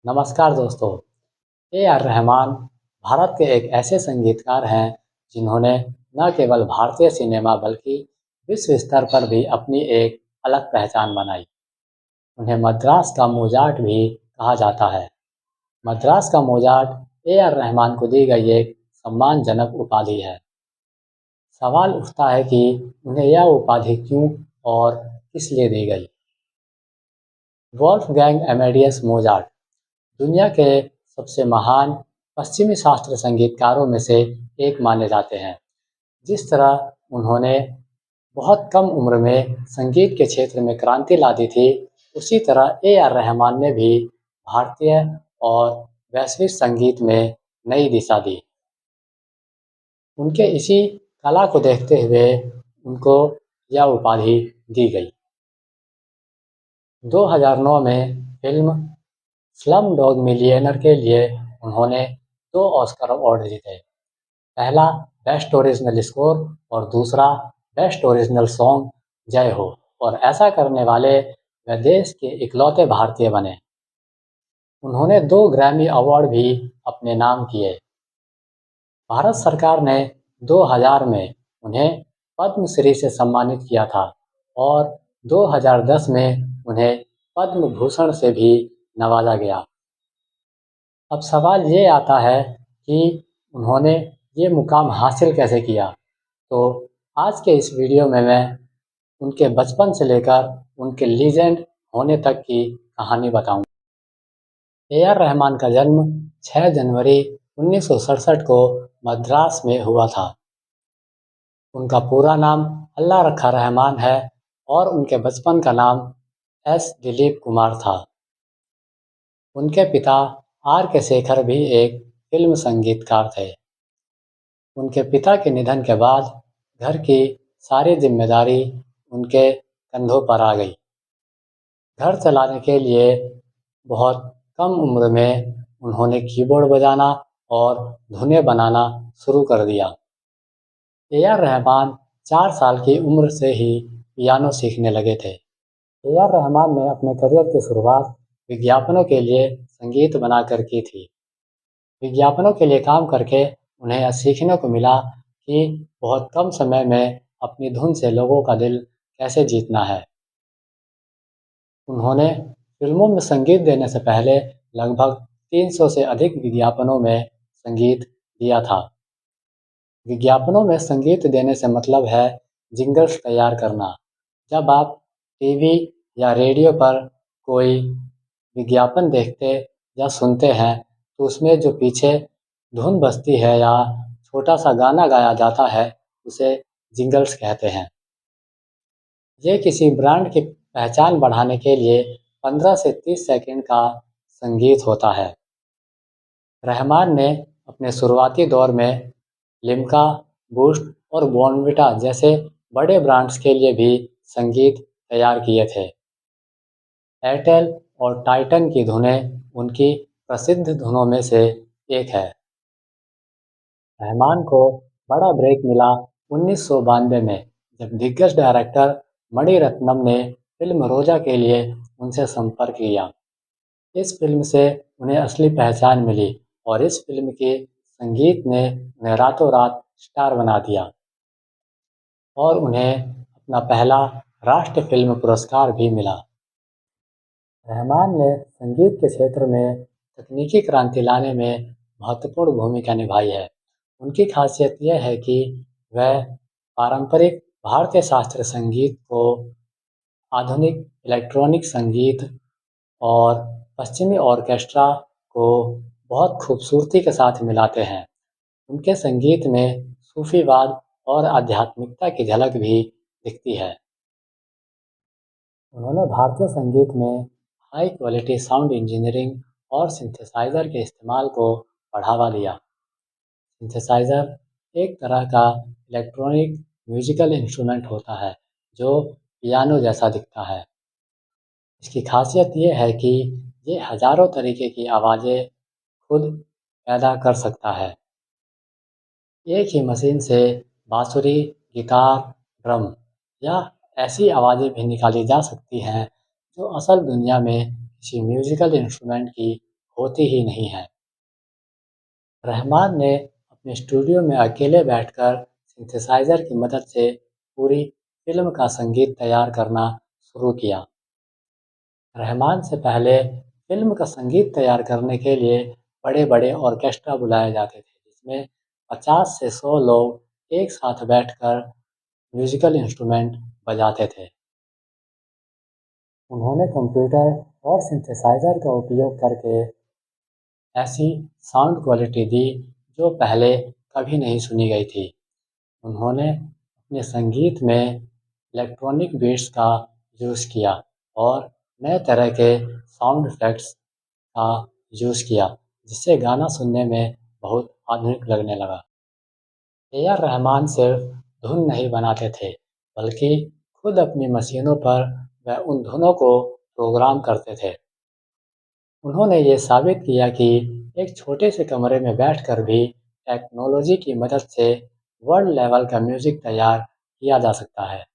नमस्कार दोस्तों। A R Rahman Bharat के एक ऐसे संगीतकार हैं जिन्होंने न केवल भारतीय सिनेमा बल्कि विश्व स्तर पर भी अपनी एक अलग पहचान बनाई। उन्हें मद्रास का मोजार्ट भी कहा जाता है। मद्रास का मोजार्ट ए आर रहमान को दी गई एक सम्मानजनक उपाधि है। सवाल उठता है कि उन्हें यह उपाधि क्यों और किस लिए दी गई। वोल्फगैंग एमेडियस मोजार्ट दुनिया के सबसे महान पश्चिमी शास्त्रीय संगीतकारों में से एक माने जाते हैं। जिस तरह उन्होंने बहुत कम उम्र में संगीत के क्षेत्र में क्रांति ला दी थी, उसी तरह ए आर रहमान ने भी भारतीय और वैश्विक संगीत में नई दिशा दी। उनके इसी कला को देखते हुए उनको यह उपाधि दी गई। 2009 में फिल्म स्लम डॉग मिलियनेयर के लिए उन्होंने 2 ऑस्कर अवार्ड जीते। पहला बेस्ट ओरिजिनल स्कोर और दूसरा बेस्ट ओरिजिनल सॉन्ग जय हो, और ऐसा करने वाले वे देश के इकलौते भारतीय बने। उन्होंने 2 ग्रैमी अवार्ड भी अपने नाम किए। भारत सरकार ने 2000 में उन्हें पद्मश्री से सम्मानित किया था और 2010 में उन्हें पद्म भूषण से भी नवाजा गया। अब सवाल ये आता है कि उन्होंने ये मुकाम हासिल कैसे किया। तो आज के इस वीडियो में मैं उनके बचपन से लेकर उनके लीजेंड होने तक की कहानी बताऊंगा। ए आर रहमान का जन्म 6 जनवरी 1967 को मद्रास में हुआ था। उनका पूरा नाम अल्लाह रखा रहमान है और उनके बचपन का नाम एस दिलीप कुमार था। उनके पिता आर के शेखर भी एक फिल्म संगीतकार थे। उनके पिता के निधन के बाद घर की सारी जिम्मेदारी उनके कंधों पर आ गई। घर चलाने के लिए बहुत कम उम्र में उन्होंने कीबोर्ड बजाना और धुनें बनाना शुरू कर दिया। ए आर रहमान 4 साल की उम्र से ही पियानो सीखने लगे थे। ए आर रहमान ने अपने करियर की शुरुआत विज्ञापनों के लिए संगीत बनाकर की थी। विज्ञापनों के लिए काम करके उन्हें यह सीखने को मिला कि बहुत कम समय में अपनी धुन से लोगों का दिल कैसे जीतना है। उन्होंने फिल्मों में संगीत देने से पहले लगभग 300 से अधिक विज्ञापनों में संगीत दिया था। विज्ञापनों में संगीत देने से मतलब है जिंगल्स तैयार करना। जब आप टीवी या रेडियो पर कोई विज्ञापन देखते या सुनते हैं तो उसमें जो पीछे धुन बजती है या छोटा सा गाना गाया जाता है उसे जिंगल्स कहते हैं। ये किसी ब्रांड की पहचान बढ़ाने के लिए 15 से 30 सेकंड का संगीत होता है। रहमान ने अपने शुरुआती दौर में लिम्का, बूस्ट और बॉर्नविटा जैसे बड़े ब्रांड्स के लिए भी संगीत तैयार किए थे। एयरटेल और टाइटन की धुनें उनकी प्रसिद्ध धुनों में से एक है। रहमान को बड़ा ब्रेक मिला 1992 में, जब दिग्गज डायरेक्टर मणिरत्नम ने फिल्म रोजा के लिए उनसे संपर्क किया। इस फिल्म से उन्हें असली पहचान मिली और इस फिल्म के संगीत ने उन्हें रातों रात स्टार बना दिया और उन्हें अपना पहला राष्ट्रीय फिल्म पुरस्कार भी मिला। रहमान ने संगीत के क्षेत्र में तकनीकी क्रांति लाने में महत्वपूर्ण भूमिका निभाई है। उनकी खासियत यह है कि वह पारंपरिक भारतीय शास्त्रीय संगीत को आधुनिक इलेक्ट्रॉनिक संगीत और पश्चिमी ऑर्केस्ट्रा को बहुत खूबसूरती के साथ मिलाते हैं। उनके संगीत में सूफीवाद और आध्यात्मिकता की झलक भी दिखती है। उन्होंने भारतीय संगीत में हाई क्वालिटी साउंड इंजीनियरिंग और सिंथेसाइज़र के इस्तेमाल को बढ़ावा दिया। सिंथेसाइज़र एक तरह का इलेक्ट्रॉनिक म्यूजिकल इंस्ट्रूमेंट होता है जो पियानो जैसा दिखता है। इसकी खासियत ये है कि ये हज़ारों तरीके की आवाज़ें खुद पैदा कर सकता है। एक ही मशीन से बांसुरी, गिटार, ड्रम या ऐसी आवाज़ें भी निकाली जा सकती हैं जो असल दुनिया में किसी म्यूजिकल इंस्ट्रूमेंट की होती ही नहीं है। रहमान ने अपने स्टूडियो में अकेले बैठकर सिंथेसाइज़र की मदद से पूरी फ़िल्म का संगीत तैयार करना शुरू किया। रहमान से पहले फ़िल्म का संगीत तैयार करने के लिए बड़े-बड़े ऑर्केस्ट्रा बुलाए जाते थे, जिसमें 50 से 100 लोग एक साथ बैठकर म्यूज़िकल इंस्ट्रूमेंट बजाते थे। उन्होंने कंप्यूटर और सिंथेसाइज़र का उपयोग करके ऐसी साउंड क्वालिटी दी जो पहले कभी नहीं सुनी गई थी। उन्होंने अपने संगीत में इलेक्ट्रॉनिक बीट्स का यूज़ किया और नए तरह के साउंड इफ़ेक्ट्स का यूज़ किया, जिससे गाना सुनने में बहुत आधुनिक लगने लगा। ए आर रहमान सिर्फ धुन नहीं बनाते थे, बल्कि खुद अपनी मशीनों पर वह उन धुनों को प्रोग्राम करते थे। उन्होंने ये साबित किया कि एक छोटे से कमरे में बैठकर भी टेक्नोलॉजी की मदद से वर्ल्ड लेवल का म्यूज़िक तैयार किया जा सकता है।